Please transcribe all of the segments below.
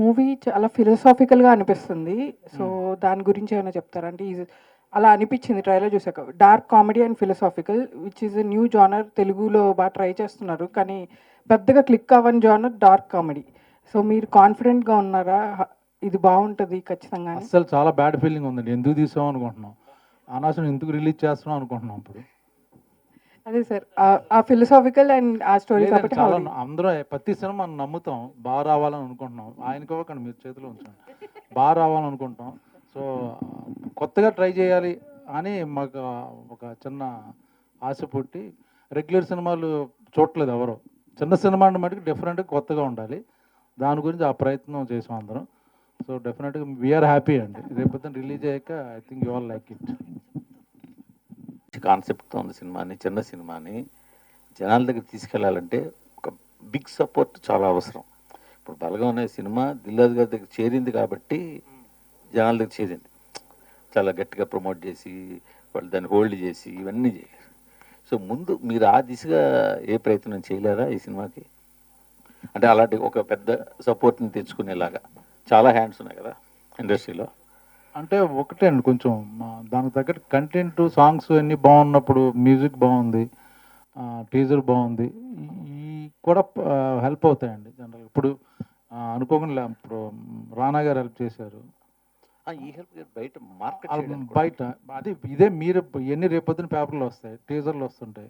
Movie చాలా ఫిలాసాఫికల్‌గా అనిపిస్తుంది. So, దాని గురించి ఏమైనా చెప్తారా? అంటే అలా అనిపిచ్చింది ట్రైలర్ చూసాక. Dark comedy and philosophical which is a new genre. తెలుగులో ట్రై చేస్తున్నారు. కానీ పెద్దగా క్లిక్ అవ్వని జానర్ డార్క్ కామెడీ. సో, మీరు కాన్ఫిడెంట్‌గా ఉన్నారా? ఇది బావుంటది ఖచ్చితంగా అని? అస్సలు చాలా బ్యాడ్ ఫీలింగ్ ఉందండి. ఎందుకు తీసాం అనుకుంటున్నాం. అనవసరం ఎందుకు రిలీజ్ చేస్తున్నాం అనుకుంటున్నాం ఇప్పుడు. అదే సార్. ఆ ఫిలాసాఫికల్ అండ్ ఆ స్టోరీ లేదండి, కాబట్టి చాలా అందరూ ప్రతి సినిమా మనం నమ్ముతాం. బాగా రావాలని అనుకుంటున్నాం. ఆయనకి ఇవ్వకండి, మీరు చేతిలో ఉంచండి. బాగా రావాలని అనుకుంటాం. సో కొత్తగా ట్రై చేయాలి అని మాకు ఒక చిన్న ఆశ పుట్టి, రెగ్యులర్ సినిమాలు చూడట్లేదు ఎవరు. చిన్న సినిమా అంటే మటుకు డెఫినెట్గా కొత్తగా ఉండాలి. దాని గురించి ఆ ప్రయత్నం చేసాం అందరం. సో డెఫినెట్గా వీఆర్ హ్యాపీ అండి. రేపొద్దున రిలీజ్ అయ్యాక I think you all like it. కాన్సెప్ట్తో ఉన్న సినిమాని, చిన్న సినిమాని జనాల దగ్గర తీసుకెళ్లాలంటే ఒక బిగ్ సపోర్ట్ చాలా అవసరం. ఇప్పుడు బలగం అనే సినిమా దిల్రాజు గారి దగ్గర చేరింది కాబట్టి జనాల దగ్గర చేరింది. చాలా గట్టిగా ప్రమోట్ చేసి వాళ్ళు దాన్ని హోల్డ్ చేసి ఇవన్నీ చేయాలి. సో ముందు మీరు ఆ దిశగా ఏ ప్రయత్నం చేయలేరా ఈ సినిమాకి? అంటే అలాంటి ఒక పెద్ద సపోర్ట్ని తెచ్చుకునేలాగా చాలా హ్యాండ్స్ ఉన్నాయి కదా ఇండస్ట్రీలో. అంటే ఒకటే అండి, కొంచెం దానికి తగ్గట్టు కంటెంట్, సాంగ్స్ అన్నీ బాగున్నప్పుడు, మ్యూజిక్ బాగుంది, టీజర్ బాగుంది, ఈ కూడా హెల్ప్ అవుతాయండి జనరల్. ఇప్పుడు అనుకోకుండా ఇప్పుడు రానా గారు హెల్ప్ చేశారు. ఈ హెల్ప్ బయట మార్కెట్ బయట అది ఇదే మీరు ఎన్ని రేపొద్దున పేపర్లు వస్తాయి, టీజర్లు వస్తుంటాయి,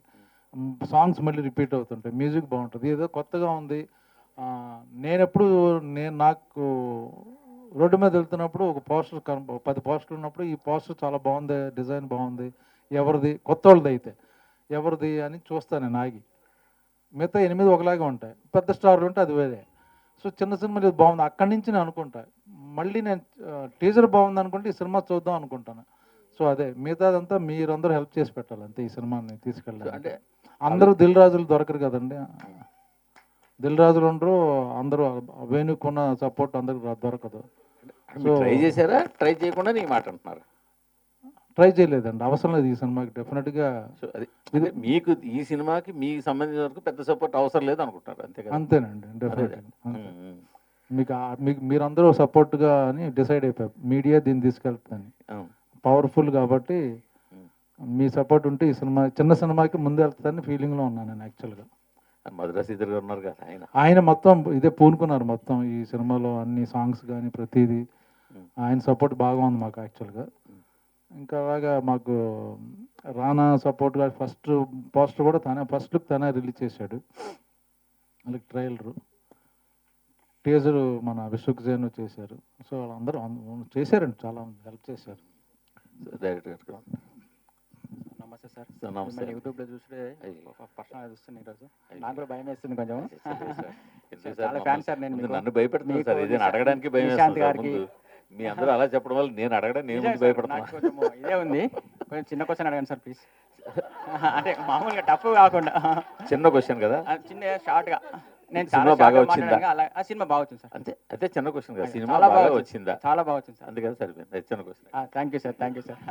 సాంగ్స్ మళ్ళీ రిపీట్ అవుతుంటాయి, మ్యూజిక్ బాగుంటుంది, ఏదో కొత్తగా ఉంది. నాకు రోడ్డు మీద వెళ్తున్నప్పుడు ఒక పోస్టర్ 10 పోస్టర్లు ఉన్నప్పుడు ఈ పోస్టర్ చాలా బాగుంది, డిజైన్ బాగుంది, ఎవరిది, కొత్త వాళ్ళది అయితే ఎవరిది అని చూస్తాను నేను ఆగి. మిగతా 8 ఒకలాగే ఉంటాయి. పెద్ద స్టార్లు ఉంటే అది వేరే. సో చిన్న సినిమా ఇది బాగుంది, అక్కడి నుంచి నేను అనుకుంటా. మళ్ళీ నేను టీజర్ బాగుంది అనుకుంటే ఈ సినిమా చూద్దాం అనుకుంటాను. సో అదే మిగతాదంతా మీరందరూ హెల్ప్ చేసి పెట్టాలి అంతే. ఈ సినిమాని తీసుకెళ్ళాలి అంటే అందరూ దిల్ రాజులు దొరకరు కదండి. దిల్ రాజులు ఉండరు అందరూ, వేణుకున్న సపోర్ట్ అందరికి దొరకదు. సో ట్రై చేశారా? ట్రై చేయకుండా నీ మాట అంటున్నారు. ట్రై చేయలేదండి, అవసరం లేదు ఈ సినిమాకి డెఫినెట్గా. సో అది మీకు ఈ సినిమాకి మీకు సంబంధించిన వరకు పెద్ద సపోర్ట్ అవసరం లేదు అనుకుంటారు అంతే కదా? అంతేనండి, డెఫినెట్గా. మీకు మీరందరూ సపోర్ట్గా అని డిసైడ్ అయిపోయారు. మీడియా దీన్ని తీసుకెళ్తుందని పవర్ఫుల్ కాబట్టి మీ సపోర్ట్ ఉంటే ఈ సినిమా చిన్న సినిమాకి ముందు వెళ్తుందని ఫీలింగ్లో ఉన్నాను నేను యాక్చువల్గా. మద్రాసు ఇద్దరు ఉన్నారు కదా ఆయన మొత్తం ఇదే పూనుకున్నారు మొత్తం ఈ సినిమాలో, అన్ని సాంగ్స్ కానీ ప్రతిదీ ఆయన సపోర్ట్ బాగా ఉంది మాకు యాక్చువల్గా. ఇంకా అలాగా మాకు రానా సపోర్ట్గా ఫస్ట్ పోస్టర్ కూడా ఫస్ట్ లుక్ తనే రిలీజ్ చేశాడు. అలాగే ట్రైలరు, టీజరు మన విశ్వక్ జైన్ చేశారు. సో వాళ్ళందరూ చేశారండి, చాలా హెల్ప్ చేశారు. డైరెక్టర్ నమస్తే సార్. నమస్తే. యూట్యూబ్లో చూస్తే పర్సనల్ చూస్తున్నాను ఈరోజు. నాకు కూడా భయం వేస్తుంది కొంచెం. చాలా ఫ్యాన్ సార్ నేను. నన్ను భయపెడుతున్నాను సార్, ఇది అడగడానికి భయం నిశాంత్ గారికి. మీ అందరూ అలా చెప్పడం వల్ల నేను అడగడం నేను భయపడుతున్నాను. కొంచెం ఇదే ఉంది. కొంచెం చిన్న క్వశ్చన్ అడగండి సార్ ప్లీజ్. అంటే మామూలుగా టఫ్ కాకుండా చిన్న క్వశ్చన్ కదా, చిన్న షార్ట్గా. నేను సినిమా బాగా వచ్చిందా? ఆ సినిమా బాగా వచ్చింది సార్. అంతే అదే చిన్న క్వశ్చన్ కదా, సినిమా చాలా బాగా వచ్చిందా? చాలా బాగా వచ్చింది సార్. అందుకని సరిపోయింది చిన్న question. Thank you sir, thank you sir.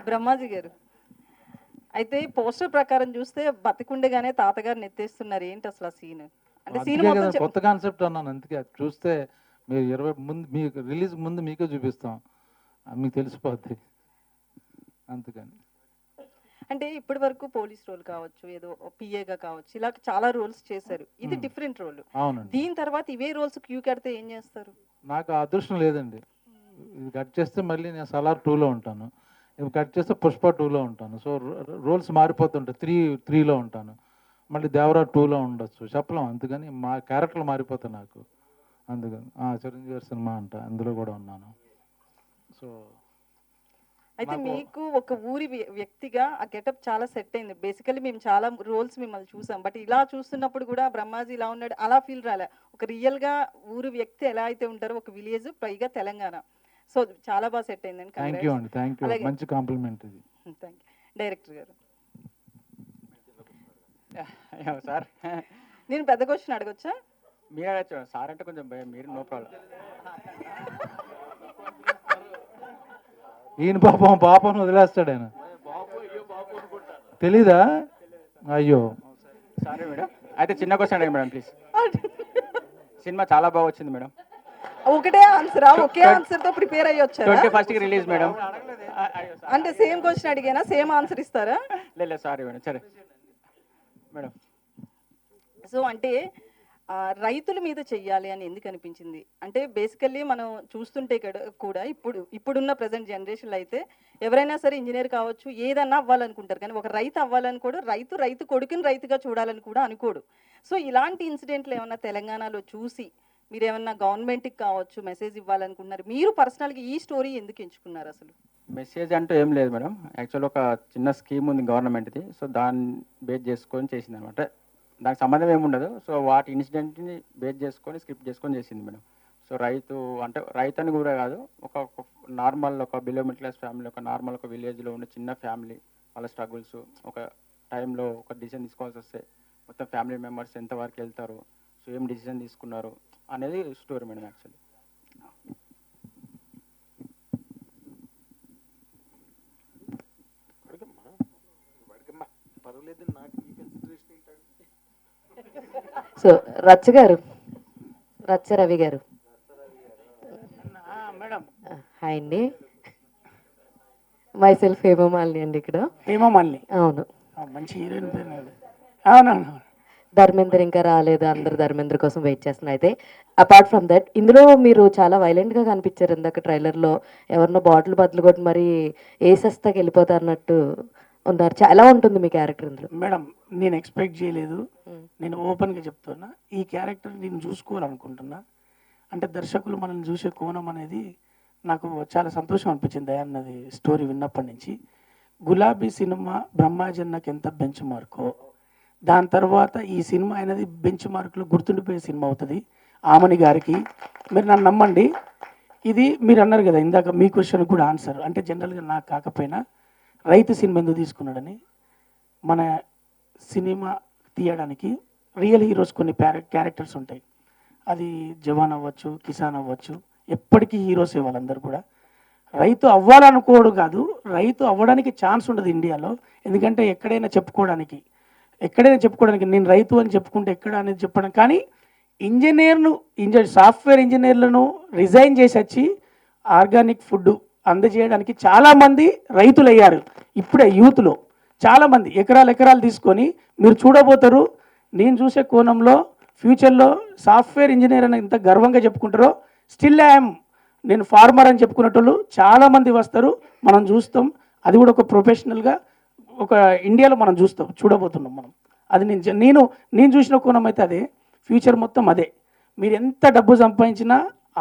Brahmaji గారు, అయితే పోస్టర్ ప్రకారం చూస్తే బతికుండగానే తాతగారిని ఎత్తేస్తున్నారు. ఏంటి అసలు ఆ సీన్? అంటే సీన్ మొత్తం కొత్త కాన్సెప్ట్ అన్నాను అందుకే. చూస్తే మీరు 20 ముందు మీకు రిలీజ్ ముందు మీకే చూపిస్తాం, మీకు తెలిసిపోద్ది అందుకని. అంటే ఇప్పటి వరకు పోలీస్ రోల్ కావచ్చు, ఏదో పిఏగా కావచ్చు, ఇలా చాలా రోల్స్ చేశారు. ఇది డిఫరెంట్ రోల్. అవునండి. దీని తర్వాత ఇవే రోల్స్ క్యూ కడితే ఏం చేస్తారు? నాకు ఆ అదృష్టం లేదండి. ఇది కట్ చేస్తే మళ్ళీ నేను సలార్ 2లో ఉంటాను, ఇవి కట్ చేస్తే పుష్ప 2లో ఉంటాను. సో రోల్స్ మారిపోతుంటాయి. 3లో ఉంటాను, మళ్ళీ దేవరా 2లో ఉండొచ్చు, చెప్పలేం. అందుకని మా క్యారెక్టర్లు మారిపోతాయి నాకు. అందుకని చిరంజీవి గారి సినిమా అంట, అందులో కూడా ఉన్నాను. సో అయితే మీకు ఒక ఊరి వ్యక్తిగా ఆ గెటప్ చాలా సెట్ అయింది. బేసికలీ మేము చాలా రోల్స్ మిమ్మల్ని చూసాం, బట్ ఇలా చూస్తున్నప్పుడు కూడా బ్రహ్మాజీ ఇలా ఉన్నాడు అలా ఫీల్ రాలే. ఒక రియల్గా ఊరి వ్యక్తి ఎలా అయితే ఉంటారో, ఒక విలేజ్, పైగా తెలంగాణ. సో చాలా బాగా సెట్ అయిందండి. థ్యాంక్ యూ అండి, థ్యాంక్ యూ, మంచి కాంప్లిమెంట్ ఇది. Thank you. డైరెక్టర్ గారు, సార్ నేను పెద్ద క్వశ్చన్ అడగొచ్చా? మీరు అడగచ్చు సార్, అంటే కొంచెం భయం. మీరు నో ప్రాబ్లం. ఈయన పాపను వదిలేస్తాడు ఆయన, తెలీదా? అయ్యో సారీ మేడం. అయితే చిన్న క్వశ్చన్ అడగండి మేడం ప్లీజ్. సినిమా చాలా బాగా వచ్చింది మేడం. ఒకటే ఆన్సరా? ఒకే ఆన్సర్ తో ప్రిపేర్ అయ్యి వచ్చారా? 21st release madam. అంటే సేమ్ క్వశ్చన్ అడిగానా, సేమ్ ఆన్సర్ ఇస్తారా? లేదు సారీ మేడం. సరే మేడం. సో అంటే రైతుల మీద చెయ్యాలి అని ఎందుకు అనిపించింది అంటే బేసికల్లీ మనం చూస్తుంటే కూడా ఇప్పుడున్న ప్రజెంట్ జనరేషన్లో అయితే ఎవరైనా సరే ఇంజనీర్ కావచ్చు, ఏదన్నా అవ్వాలనుకుంటారు, కానీ ఒక రైతు అవ్వాలని కూడా రైతు కొడుకుని రైతుగా చూడాలని కూడా అనుకోడు. సో ఇలాంటి ఇన్సిడెంట్లు ఏమన్నా తెలంగాణలో చూసి మీరు ఏమన్నా గవర్నమెంట్కి కావచ్చు మెసేజ్ ఇవ్వాలనుకుంటున్నారు? మీరు పర్సనల్గా ఈ స్టోరీ ఎందుకు ఎంచుకున్నారు అసలు? మెసేజ్ అంటూ ఏం లేదు మేడం. యాక్చువల్ ఒక చిన్న స్కీమ్ ఉంది గవర్నమెంట్ది. సో దాన్ని బేస్ చేసుకొని చేసింది అనమాట. దానికి సంబంధం ఏముండదు. సో వాటి ఇన్సిడెంట్ని బేస్ చేసుకొని స్క్రిప్ట్ చేసుకొని చేసింది మేడం. సో రైతు అని కూడా కాదు, ఒక నార్మల్ ఒక బిలో మిడిల్ క్లాస్ ఫ్యామిలీ, ఒక నార్మల్ ఒక విలేజ్లో ఉన్న చిన్న ఫ్యామిలీ, వాళ్ళ స్ట్రగుల్స్, ఒక టైంలో ఒక డిసిజన్ తీసుకోవాల్సి వస్తే మొత్తం ఫ్యామిలీ మెంబర్స్ ఎంతవరకు వెళ్తారు, సో ఏం డిసిజన్ తీసుకున్నారు అనేది స్టోరీ మేడం యాక్చువల్లీ. సో రచ్చ రవి గారు హాయ్ అండి. మైసెల్ఫ్ హేమమాలిని అండి. ఇక్కడ హేమమాలిని. అవును, మంచి హీరోయిన్ పేరు. అవునవును. ధర్మేంద్ర ఇంకా రాలేదు, అందరు ధర్మేంద్ర కోసం వెయిట్ చేస్తున్నారు. అయితే అపార్ట్ ఫ్రమ్ దట్ ఇందులో మీరు చాలా వైలెంట్గా కనిపించారు. ఇందాక ట్రైలర్లో ఎవరినో బాటిల్ బదులు కొట్టి మరి ఏసెస్తాకి వెళ్ళిపోతారు అన్నట్టు ఉన్నారు. ఎలా ఉంటుంది మీ క్యారెక్టర్ ఇందులో? మేడం నేను ఎక్స్పెక్ట్ చేయలేదు. నేను ఓపెన్గా చెప్తున్నా, ఈ క్యారెక్టర్ నేను చూసుకోవాలనుకుంటున్నా. అంటే దర్శకులు మనల్ని చూసే కోణం అనేది నాకు చాలా సంతోషం అనిపించింది అన్నది స్టోరీ విన్నప్పటి నుంచి. గులాబీ సినిమా బ్రహ్మాజన్నకి ఎంత బెంచ్ మార్కో, దాని తర్వాత ఈ సినిమా అనేది బెంచ్ మార్కులో గుర్తుండిపోయే సినిమా అవుతుంది ఆమని గారికి. మీరు నన్ను నమ్మండి. ఇది మీరు అన్నారు కదా ఇందాక, మీ క్వశ్చన్ కూడా ఆన్సర్. అంటే జనరల్గా నాకు కాకపోయినా రైతు సినిమా ఎందుకు తీసుకున్నాడని, మన సినిమా తీయడానికి రియల్ హీరోస్ కొన్ని క్యారెక్టర్స్ ఉంటాయి. అది జవాన్ అవ్వచ్చు, కిసాన్ అవ్వచ్చు, ఎప్పటికీ హీరోసే వాళ్ళందరూ కూడా. రైతు అవ్వాలనుకోడు కాదు, రైతు అవ్వడానికి ఛాన్స్ ఉండదు ఇండియాలో. ఎందుకంటే ఎక్కడైనా చెప్పుకోవడానికి నేను రైతు అని చెప్పుకుంటే ఎక్కడ అనేది చెప్పడం. కానీ సాఫ్ట్వేర్ ఇంజనీర్లను రిజైన్ చేసి వచ్చి ఆర్గానిక్ ఫుడ్ అందజేయడానికి చాలామంది రైతులు అయ్యారు. ఇప్పుడే యూత్లో చాలామంది ఎకరాలు తీసుకొని మీరు చూడబోతారు. నేను చూసే కోణంలో ఫ్యూచర్లో సాఫ్ట్వేర్ ఇంజనీర్ అని ఎంత గర్వంగా చెప్పుకుంటారో, స్టిల్ నేను ఫార్మర్ అని చెప్పుకునేటోళ్ళు చాలామంది వస్తారు, మనం చూస్తాం. అది కూడా ఒక ప్రొఫెషనల్గా ఒక ఇండియాలో మనం చూడబోతున్నాం మనం. అది నేను చూసిన కోణం అయితే అదే. ఫ్యూచర్ మొత్తం అదే. మీరు ఎంత డబ్బు సంపాదించినా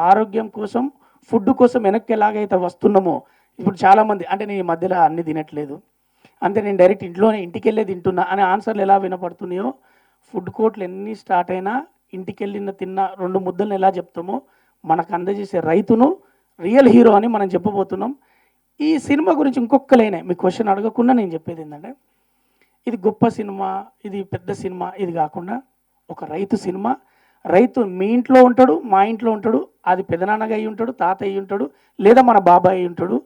ఆరోగ్యం కోసం, ఫుడ్ కోసం వెనక్కి ఎలాగైతే వస్తున్నామో, ఇప్పుడు చాలామంది అంటే నేను ఈ మధ్యలో అన్ని తినట్లేదు, అంటే నేను డైరెక్ట్ ఇంటికి వెళ్ళే తింటున్నా అనే ఆన్సర్లు ఎలా వినపడుతున్నాయో, ఫుడ్ కోర్ట్లు ఎన్ని స్టార్ట్ అయినా ఇంటికి తిన్న 2 ముద్దలను ఎలా చెప్తామో, మనకు అందజేసే రైతును రియల్ హీరో అని మనం చెప్పబోతున్నాం. ఈ సినిమా గురించి ఇంకొక లైనే, మీ క్వశ్చన్ అడగకుండా నేను చెప్పేది ఏంటంటే, ఇది గొప్ప సినిమా, ఇది పెద్ద సినిమా, ఇది కాకుండా ఒక రైతు సినిమా. రైతు మీ ఇంట్లో ఉంటాడు, మా ఇంట్లో ఉంటాడు, అది పెదనాన్నగా అయి ఉంటాడు, తాత అయి ఉంటాడు, లేదా మన బాబాయ్ అయి ఉంటాడు.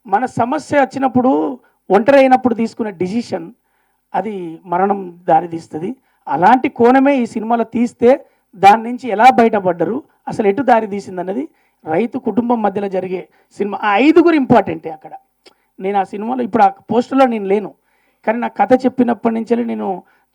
మన సమస్య వచ్చినప్పుడు, ఒంటరి అయినప్పుడు తీసుకునే డిసిషన్ అది మరణం దారితీస్తుంది. అలాంటి కోణమే ఈ సినిమాలో తీస్తే దాని నుంచి ఎలా బయటపడ్డరు, అసలు ఎటు దారి తీసింది అన్నది రైతు కుటుంబం మధ్యలో జరిగే సినిమా. ఆ 5 ఇంపార్టెంటే అక్కడ. నేను ఆ సినిమాలో ఇప్పుడు ఆ పోస్టర్లో నేను లేను, కానీ నా కథ చెప్పినప్పటి నుంచి నేను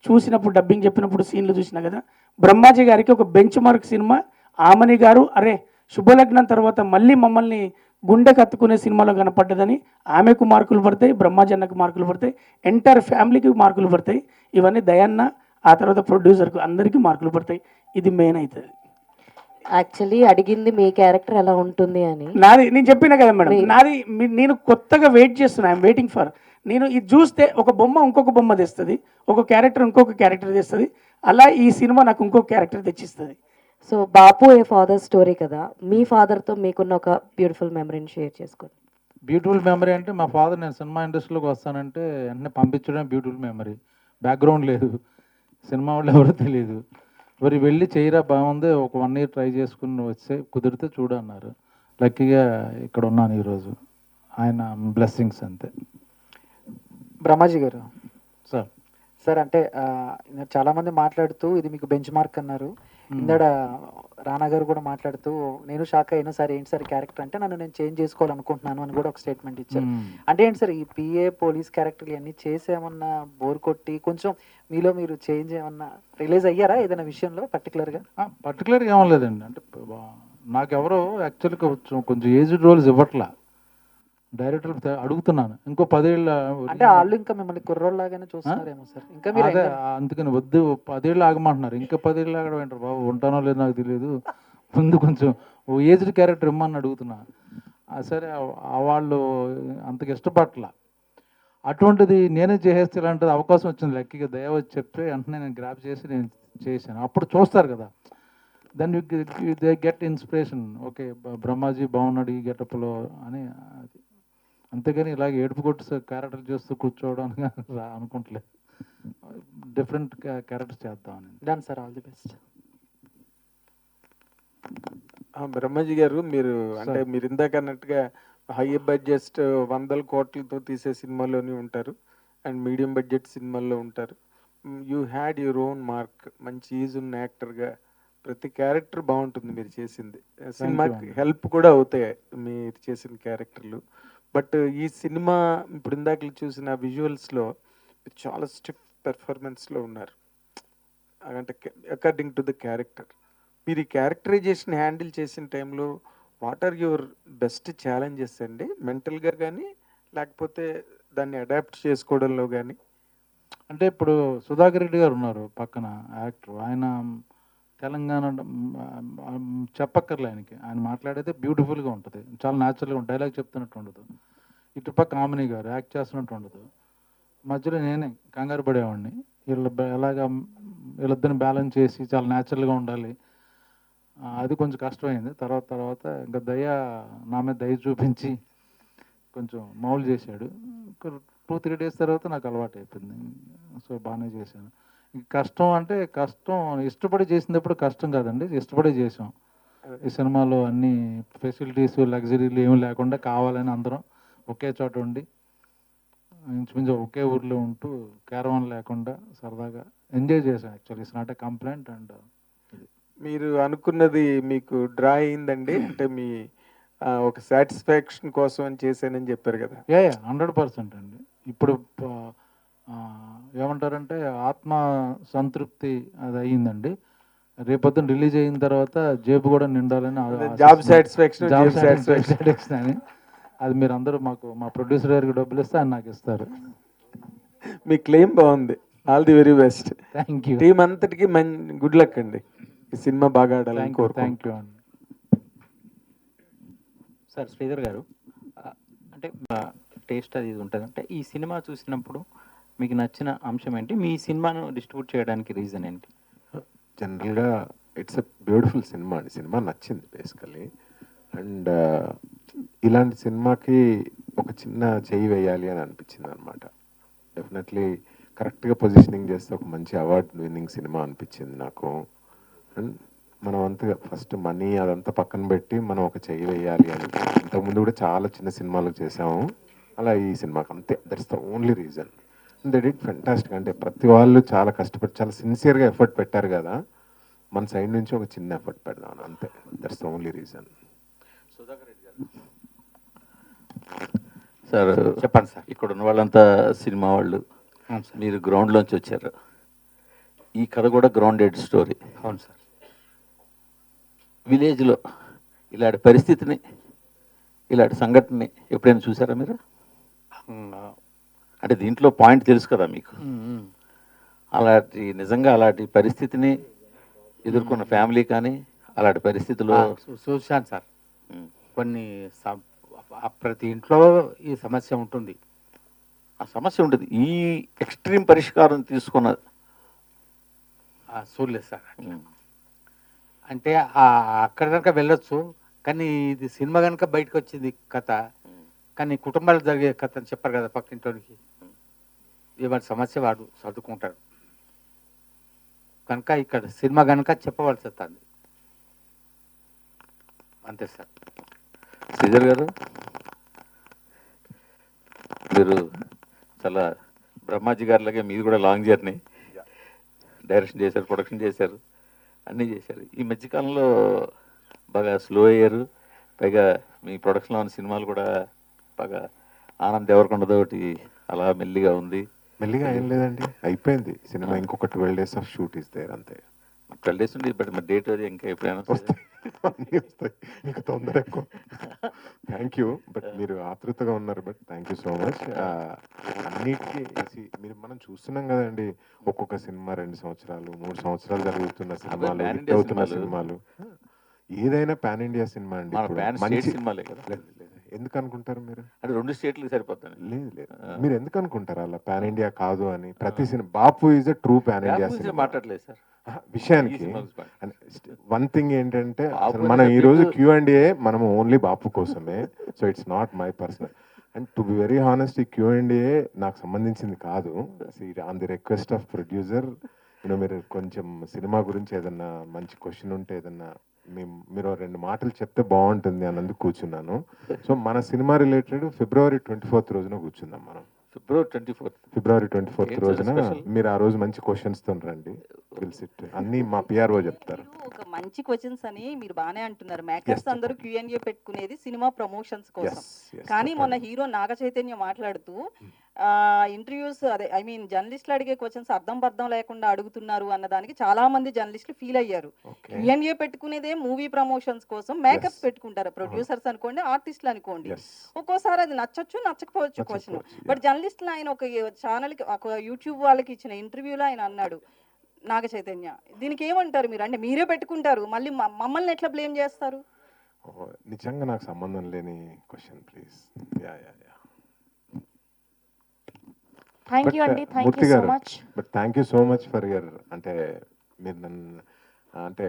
చూసినప్పుడు, డబ్బింగ్ చెప్పినప్పుడు సీన్లు చూసినా కదా, బ్రహ్మాజీ గారికి ఒక బెంచ్ మార్క్ సినిమా. ఆమని గారు అరే శుభలగ్నం తర్వాత మళ్ళీ మమ్మల్ని గుండె కత్తుకునే సినిమాలో కనపడ్డదని ఆమెకు మార్కులు పడతాయి, బ్రహ్మాజన్నకు మార్కులు పడతాయి, ఎంటైర్ ఫ్యామిలీకి మార్కులు పడతాయి. ఇవన్నీ దయన్న, ఆ తర్వాత ప్రొడ్యూసర్కు అందరికీ మార్కులు పడతాయి. ఇది మెయిన్ అవుతుంది. యాక్చువల్లీ అడిగింది మీ క్యారెక్టర్ ఎలా ఉంటుంది అని. నాది నేను చెప్పిన కదా మేడం, నాది నేను కొత్తగా వెయిట్ చేస్తున్నా. I'm waiting for. నేను ఇది చూస్తే ఒక బొమ్మ ఇంకొక బొమ్మ తెస్తుంది, ఒక క్యారెక్టర్ ఇంకొక క్యారెక్టర్ తెస్తుంది. అలా ఈ సినిమా నాకు ఇంకొక క్యారెక్టర్ తెచ్చిస్తుంది. సో బాపు ఏ ఫాదర్ స్టోరీ కదా, మీ ఫాదర్తో మీకున్న ఒక బ్యూటిఫుల్ మెమరీని షేర్ చేసుకోండి. బ్యూటిఫుల్ మెమరీ అంటే మా ఫాదర్ నేను సినిమా ఇండస్ట్రీలోకి వస్తానంటే వెంటనే పంపించడం బ్యూటిఫుల్ మెమరీ. బ్యాక్గ్రౌండ్ లేదు, సినిమా వాళ్ళు ఎవరో తెలియదు. మరి వెళ్ళి చేయరా బాగుంది, ఒక 1 year ట్రై చేసుకుని వస్తే కుదిరితే చూడన్నారు. లక్కీగా ఇక్కడ ఉన్నాను ఈరోజు, ఆయన బ్లెస్సింగ్స్ అంతే. బ్రహ్మాజీ గారు సార్ సార్ అంటే చాలామంది మాట్లాడుతూ ఇది మీకు బెంచ్ మార్క్ అన్నారు. ఇందాడ రానా గారు కూడా మాట్లాడుతూ నేను షాక్ అయినా సార్ ఏంటి సార్ క్యారెక్టర్ అంటే నన్ను నేను చేంజ్ చేసుకోవాలనుకుంటున్నాను అని కూడా ఒక స్టేట్మెంట్ ఇచ్చారు. అంటే ఏంటి సార్ ఈ పిఏ పోలీస్ క్యారెక్టర్లు ఇవన్నీ చేసేమన్నా బోర్ కొట్టి కొంచెం మీలో మీరు చేంజ్ ఏమన్నా రిలీజ్ అయ్యారా ఏదైనా విషయంలో పర్టికులర్గా? పర్టికులర్గా ఏం లేదండి. అంటే నాకెవరో యాక్చువల్గా కొంచెం ఏజ్డ్ రోల్స్ ఇవ్వట్లా. డైరెక్టర్ అడుగుతున్నాను ఇంకో 10 ఏళ్ళ అంటే వాళ్ళు ఇంకా మిమ్మల్ని కుర్రోళ్ళలాగానే చూస్తున్నారేమో సార్. ఇంకా మీరు అదే అందుకని వద్దు 10 ఏళ్ళు ఆగమంటున్నారు. ఇంకా 10 ఏళ్ళు ఆగడం ఏంటారు బాబు, ఉంటానో లేదో నాకు తెలియదు, ముందు కొంచెం ఓ ఏజ్డ్ క్యారెక్టర్ ఇమ్మని అడుగుతున్నా. సరే వాళ్ళు అంతకు ఇష్టపడట్ల. అటువంటిది నేనే చేసేస్తే ఇలాంటిది అవకాశం వచ్చింది లక్కీగా, దయ వచ్చి చెప్తే వెంటనే నేను గ్రాప్ చేసి నేను చేశాను. అప్పుడు చూస్తారు కదా, then you they get inspiration. Okay Brahmaji బాగున్నాడు ఈ గెటప్లో అని. అది అంతేగాని ఇలాగ ఏడుపు కొట్టు క్యారెక్టర్ చేస్తూ కూర్చోవడానికి అనుకుంటలేదు. డిఫరెంట్ క్యారెక్టర్స్ చేద్దామని. Done sir, all the best. Brahmaji గారు, మీరు అంటే మీరు ఇందాక అన్నట్టుగా హై బడ్జెట్ 100 కోట్లతో తీసే సినిమాలోనే ఉంటారు అండ్ మీడియం బడ్జెట్ సినిమాల్లో ఉంటారు. You had your own mark. మంచి ఈజ్ ఉన్న యాక్టర్గా ప్రతి క్యారెక్టర్ బాగుంటుంది మీరు చేసింది. సినిమాకి హెల్ప్ కూడా అవుతాయి మీరు చేసిన క్యారెక్టర్లు. బట్ ఈ సినిమా ఇప్పుడు ఇందాక చూసిన విజువల్స్లో చాలా స్టిఫ్ పెర్ఫార్మెన్స్లో ఉన్నారు, అంటే అకార్డింగ్ టు ద క్యారెక్టర్. మీరు ఈ క్యారెక్టరైజేషన్ హ్యాండిల్ చేసిన టైంలో what are your best challenges అండి, మెంటల్గా కానీ లేకపోతే దాన్ని అడాప్ట్ చేసుకోవడంలో కానీ? అంటే ఇప్పుడు సుధాకర్ రెడ్డి గారు ఉన్నారు పక్కన యాక్టర్, ఆయన తెలంగాణ చెప్పక్కర్లే ఆయనకి, ఆయన మాట్లాడేది బ్యూటిఫుల్గా ఉంటుంది, చాలా న్యాచురల్గా ఉంటుంది, డైలాగ్ చెప్తున్నట్టు ఉండదు. ఇటుపక్క ఆమిని గారు యాక్ట్ చేస్తున్నట్టు ఉండదు. మధ్యలో నేనే కంగారు పడేవాడిని, వీళ్ళిద్దరిని బ్యాలెన్స్ చేసి చాలా న్యాచురల్గా ఉండాలి. అది కొంచెం కష్టమైంది. తర్వాత ఇంకా నా మీద దయ చూపించి కొంచెం మౌలు చేశాడు. 2-3 డేస్ తర్వాత నాకు అలవాటు అయిపోయింది. సో బాగానే చేశాను. కష్టం అంటే కష్టం ఇష్టపడి చేసినప్పుడు కష్టం కాదండి, ఇష్టపడే చేసాం. ఈ సినిమాలో అన్ని ఫెసిలిటీస్ లగ్జరీలు ఏమి లేకుండా కావాలని అందరం ఒకే చోట ఉండి ఇంచుమించు ఒకే ఊర్లో ఉంటూ క్యారవాన్ లేకుండా సరదాగా ఎంజాయ్ చేశాను. Actually it's not a complaint. And మీరు అనుకున్నది మీకు డ్రా అయిందండి, అంటే మీ ఒక సాటిస్ఫాక్షన్ కోసం అని చేశానని చెప్పారు కదా? 100% అండి. ఇప్పుడు ఏమంటారంటే ఆత్మ సంతృప్తి అది అయ్యిందండి. రేపొద్దున రిలీజ్ అయిన తర్వాత జేబు కూడా నిండాలని, జాబ్ సాటిస్ఫాక్షన్ అని. అది మీరు అందరూ మా ప్రొడ్యూసర్ గారికి డబ్బులు ఇస్తే ఆయన నాకు ఇస్తారు. మీ క్లెయిమ్ బాగుంది. All the very best. Thank you. Team అంతటికి గుడ్ లక్ అండి. ఈ సినిమా బాగా ఆడాలని కోరుకుంటున్నాను. థ్యాంక్ యూ అండి. సార్ శ్రీధర్ గారు, అంటే టేస్ట్ అది ఉంటుంది, అంటే ఈ సినిమా చూసినప్పుడు మీకు నచ్చిన అంశం ఏంటి? మీ సినిమాను డిస్ట్రిబ్యూట్ చేయడానికి రీజన్ ఏంటి? జనరల్గా ఇట్స్ ఎ బ్యూటిఫుల్ సినిమా అండి. సినిమా నచ్చింది బేసికలీ. అండ్ ఇలాంటి సినిమాకి ఒక చిన్న చేయి వేయాలి అని అనిపించింది అనమాట. డెఫినెట్లీ కరెక్ట్గా పొజిషనింగ్ చేస్తే ఒక మంచి అవార్డ్ విన్నింగ్ సినిమా అనిపించింది నాకు. అండ్ మనం అంతగా ఫస్ట్ మనీ అదంతా పక్కన పెట్టి మనం ఒక చేయి వేయాలి అని. ఇంతకుముందు కూడా చాలా చిన్న సినిమాలు చేసాము, అలా ఈ సినిమాకి అంతే. That's the only reason. They did fantastic. అంటే ప్రతి వాళ్ళు చాలా కష్టపడి చాలా సిన్సియర్గా ఎఫర్ట్ పెట్టారు కదా, మన సైడ్ నుంచి ఒక చిన్న ఎఫర్ట్ పెడదాం అంతే. That's the only reason. Sudhakar Reddy గారు సార్ చెప్పండి సార్. ఇక్కడ ఉన్న వాళ్ళంతా సినిమా వాళ్ళు, మీరు గ్రౌండ్లోంచి వచ్చారు. ఈ కథ కూడా గ్రౌండెడ్ స్టోరీ. అవును సార్. విలేజ్లో ఇలాంటి పరిస్థితిని, ఇలాంటి సంఘటనని ఎప్పుడైనా చూసారా మీరు? అంటే దీంట్లో పాయింట్ తెలుసు కదా మీకు. నిజంగా అలాంటి పరిస్థితిని ఎదుర్కొన్న ఫ్యామిలీ కానీ అలాంటి పరిస్థితుల్లో చూశాను సార్. కొన్ని ప్రతి ఇంట్లో ఈ సమస్య ఉంటుంది. ఆ సమస్య ఉంటుంది. ఈ ఎక్స్ట్రీమ్ పరిష్కారం తీసుకున్న చూడలేదు సార్. అంటే అక్కడ కనుక వెళ్ళొచ్చు, కానీ ఇది సినిమా కనుక బయటకు వచ్చింది కథ, కానీ కుటుంబాలు జరిగే కథ అని చెప్పారు కదా పక్కింటోనికి. ఏమైనా సమస్య వాడు చదువుకుంటాడు కనుక ఇక్కడ సినిమా కనుక చెప్పవలసి వస్తుంది అంతే సార్. శ్రీధర్ గారు, మీరు చాలా బ్రహ్మాజీ గారిలాగే మీది కూడా లాంగ్ జర్నీ. డైరెక్షన్ చేశారు, ప్రొడక్షన్ చేశారు, అన్నీ చేశారు. ఈ మధ్యకాలంలో బాగా స్లో అయ్యారు. పైగా మీ ప్రొడక్షన్లో ఉన్న సినిమాలు కూడా బాగా ఆనంద్ దేవరకొండతో ఒకటి అలా మెల్లిగా ఉంది. మెల్లిగా ఏం లేదండి, అయిపోయింది సినిమా. ఇంకొక 12 days of shoot is there అంతే. 12 days ఉంది, బట్ మరి డేట్ అది ఇంకా ఎప్పుడైనా వస్తాయి, అన్నీ వస్తాయి. మీకు తొందర ఎక్కువ. థ్యాంక్ యూ, బట్ మీరు ఆతృతగా ఉన్నారు. But thank you so much. అన్నిటికీ మనం చూస్తున్నాం కదండి, ఒక్కొక్క సినిమా 2 సంవత్సరాలు 3 సంవత్సరాలు జరుగుతున్న సినిమాలు, pan హిట్ India అవుతున్న సినిమాలు. సినిమాలు. ఏదైనా పాన్ ఇండియా సినిమా అండి. మన ఇప్పుడు pan మంచి state సినిమాలే కదా. లేదు, లేదు. ఎందుకు అనుకుంటారు మీరు? అంటే 2 స్టేట్లకు సరిపోతాను. లేదు లేదు, మీరు ఎందుకు అనుకుంటారు అలా పాన్ ఇండియా కాదు అని? ప్రతి cinema Bapu is a true pan India cinema. మాట్లాడలేదు సార్ విషయానికి. ఈ సినిమా వన్ థింగ్ ఏంటంటే, బాపు అసలు అనే మనం ఈ రోజు subject- Q&A మనం ఓన్లీ బాపు కోసమే. So it's not my personal. And to be very honest, ఈ Q&A నాకు సంబంధించింది కాదు. On the request of producer, మీరు కొంచెం సినిమా గురించి ఏదన్నా మంచి క్వశ్చన్ ఉంటే, ఏదన్నా మీరు 2 మాటలు చెప్తే బాగుంటుంది అన్నందుకు కూర్చున్నాను. సో మన సినిమా రిలేటెడ్ February 24th రోజున కూర్చుందాం మనం. February 24th February 24th ఏంటి రోజున special? మీరు ఆ రోజు మంచి క్వశ్చన్స్ తో రండి. పిలిసిట్ అన్ని మా పిఆర్ఓ చెప్తారు. మీరు ఒక మంచి క్వశ్చన్స్ అని మీరు బాగానే అంటున్నారు. మేకర్స్ అందరూ Q&A పెట్టుకునేది సినిమా ప్రమోషన్స్ కోసం. కానీ మొన్న హీరో నాగ చైతన్య మాట్లాడుతూ ఇంటర్వ్యూస్ అదే ఐ మీన్ జర్నలిస్టులు అడిగే క్వశ్చన్స్ అర్థం పర్థం లేకుండా అడుగుతున్నారు అన్నదానికి చాలా మంది జర్నలిస్టులు ఫీల్ అయ్యారు. Q&A పెట్టుకునేదే మూవీ ప్రమోషన్స్ కోసం మేకర్స్ పెట్టుకుంటారు. ప్రొడ్యూసర్స్ అనుకోండి, ఆర్టిస్టులు అనుకోండి. ఒక్కోసారి అది నచ్చొచ్చు నచ్చకపోవచ్చు క్వశ్చన్. బట్ జర్నలిస్టులు ఆయన ఒక ఛానల్కి, ఒక యూట్యూబ్ వాళ్ళకి ఇచ్చిన ఇంటర్వ్యూలో ఆయన అన్నాడు, నాగ చైతన్య, దీనికి ఏమంటారు మీరు? అంటే మీరే పెట్టుకుంటారు, మళ్ళీ మమ్మల్ని ఎట్లా బ్లేమ్ చేస్తారు? నిజంగా నాకు సంబంధం లేని question please. Yeah yeah yeah. Thank you అండి, thank you so much. But thank you so much for your, అంటే మీరు నన్ను, అంటే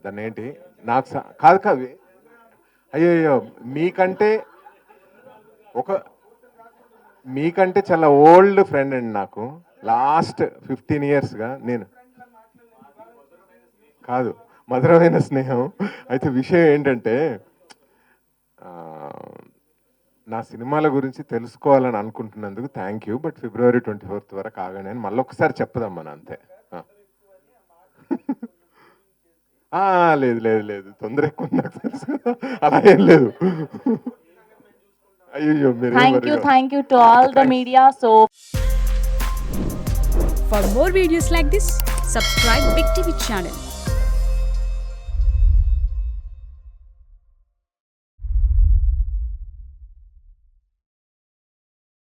దాన్ని ఏంటి నాకు కాదు కవి, అయ్యో మీకంటే చాలా ఓల్డ్ ఫ్రెండ్ అండి నాకు. లాస్ట్ 15 yearsగా నేను కాదు, మధురమైన స్నేహం. అయితే విషయం ఏంటంటే, నా సినిమాల గురించి తెలుసుకోవాలని అనుకుంటున్నందుకు thank you. But February 24th వరకు ఆగండి అని మళ్ళీ ఒకసారి చెప్పుదాం మన అంతే. లేదు లేదు లేదు, తొందర ఎక్కువ నాకు తెలుసు, అలా ఏం లేదు. అయ్యో మీరు thank you to all the media. So for more videos like this, subscribe Big TV channel.